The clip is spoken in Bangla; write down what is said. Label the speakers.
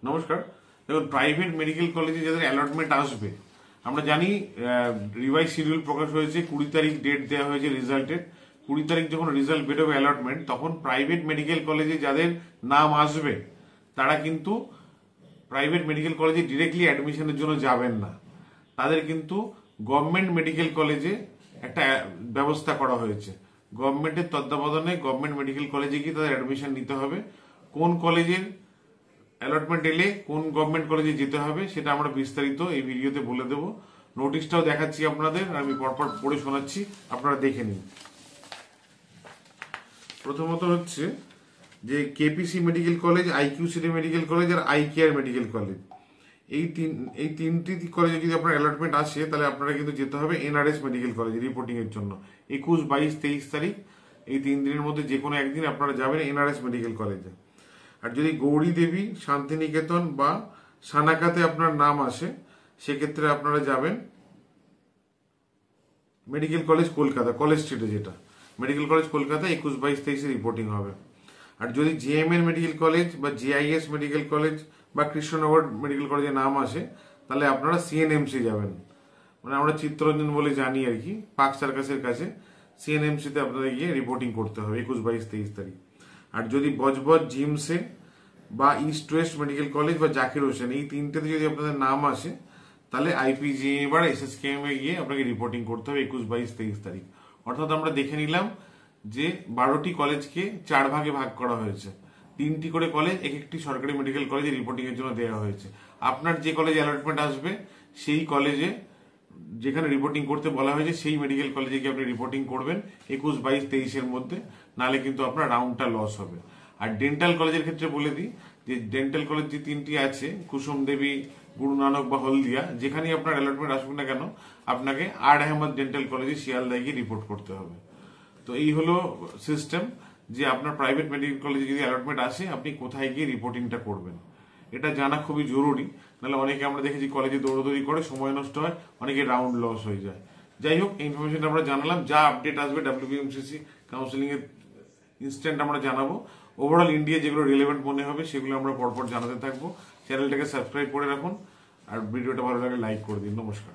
Speaker 1: নমস্কার। দেখুন, প্রাইভেট মেডিকেল কলেজে যাদের অ্যালটমেন্ট আসবে, আমরা জানি রিভাইজ শিডিউল প্রকাশ হয়েছে, 20 তারিখ ডেট দেওয়া হয়েছে রেজাল্টের। 20 তারিখ যখন রেজাল্ট বেরোবে অ্যালটমেন্ট, তখন প্রাইভেট মেডিকেল কলেজে যাদের নাম আসবে তারা কিন্তু প্রাইভেট মেডিকেল কলেজে ডিরেক্টলি অ্যাডমিশনের জন্য যাবেন না। তাদের কিন্তু গভর্নমেন্ট মেডিকেল কলেজে একটা ব্যবস্থা করা হয়েছে। গভর্নমেন্টের তত্ত্বাবধানে গভর্নমেন্ট মেডিকেল কলেজে গিয়ে তাদের অ্যাডমিশন নিতে হবে। কোন কলেজের অ্যালটমেন্ট এলে কোন গভর্নমেন্ট কলেজে যেতে হবে সেটা আমরা বিস্তারিত এই ভিডিওতে বলে দেবো। নোটিশটাও দেখাচ্ছি আপনাদের, আমি পরপর পড়ে শোনাচ্ছি, আপনারা দেখে নিন। প্রথমত হচ্ছে যে KPC medical college, IQ City medical college আর আই কেয়ার মেডিকেল কলেজ, এই তিনটি কলেজে যদি আপনার অ্যালটমেন্ট আসে তাহলে আপনারা কিন্তু যেতে হবে এনআরএস মেডিকেল কলেজে রিপোর্টিং এর জন্য। 21, 22, 23 তারিখ এই 3 দিনের মধ্যে যে কোনো একদিন আপনারা যাবেন এনআরএস মেডিকেল কলেজে। আর যদি গৌরী দেবী, শান্তিনিকেতন বা সানাকাতে আপনার নাম আসে, সেক্ষেত্রে আপনারা যাবেন মেডিকেল কলেজ কলকাতা, কলেজ স্ট্রিটে, যেটা মেডিকেল কলেজ কলকাতা 21, 22, 23 রিপোর্টিং হবে। আর যদি জিএমএন মেডিকেল কলেজ বা জিআইএস মেডিকেল কলেজ বা কৃষ্ণনগর মেডিকেল কলেজে নাম আসে, তাহলে আপনারা সিএনএমসি যাবেন, মানে আমরা চিত্তরঞ্জন বলে জানি আর কি, পার্ক সার্কাসের কাছে সিএনএমসিতে আপনাদের গিয়ে রিপোর্টিং করতে হবে 21, 22, 23 তারিখ। আর যদি বজবজ, জিমসে বা ইস্ট ওয়েস্ট মেডিকেল কলেজ বা জাকির হোসেন, এই তিনটেতে যদি আপনাদের নাম আসে, তাহলে আইপিজিএ বা এসএসকেএম এ গিয়ে আপনাকে রিপোর্টিং করতে হবে 21, 22, 23 তারিখ। অর্থাৎ আমরা দেখে নিলাম যে 12টি কলেজকে 4 ভাগে ভাগ করা হয়েছে। 3টি করে কলেজ এক একটি সরকারি মেডিকেল কলেজে রিপোর্টিং এর জন্য দেওয়া হয়েছে। আপনার যে কলেজে অ্যালটমেন্ট আসবে সেই কলেজে যেখানে রিপোর্টিং করতে বলা হয়েছে সেই মেডিকেল কলেজে গিয়ে আপনি রিপোর্টিং করবেন 21, 22, 23 মধ্যে, নাহলে কিন্তু আপনার রাউন্ডটা লস হবে। আর ডেন্টাল কলেজের ক্ষেত্রে বলে দিই যে ডেন্টাল কলেজ যে 3টি আছে, কুসুম দেবী, গুরু নানক বা হলদিয়া, যেখানেই আপনার অ্যালটমেন্ট আসবে না কেন, আপনাকে আর আহমদ ডেন্টাল কলেজে শিয়ালদায় গিয়ে রিপোর্ট করতে হবে। তো এই হলো সিস্টেম যে আপনার প্রাইভেট মেডিকেল কলেজে যদি অ্যালটমেন্ট আসে আপনি কোথায় গিয়ে রিপোর্টিংটা করবেন, এটা জানা খুবই জরুরি। নাহলে অনেকে আমরা দেখেছি কলেজে দৌড়দৌড়ি করে সময় নষ্ট হয়, অনেকে রাউন্ড লস হয়ে যায়। যাই হোক, এই ইনফরমেশনটা আমরা জানালাম। যা আপডেট আসবে ডাব্লিউবিএমসিসি কাউন্সিলিং এর ইনস্ট্যান্ট আমরা জানাবো। ওভারঅল ইন্ডিয়া যেগুলো রিলেভেন্ট মনে হবে সেগুলো আমরা পরপর জানাতে থাকবো। চ্যানেলটাকে সাবস্ক্রাইব করে রাখুন আর ভিডিওটা ভালো লাগলে লাইক করে দিন। নমস্কার।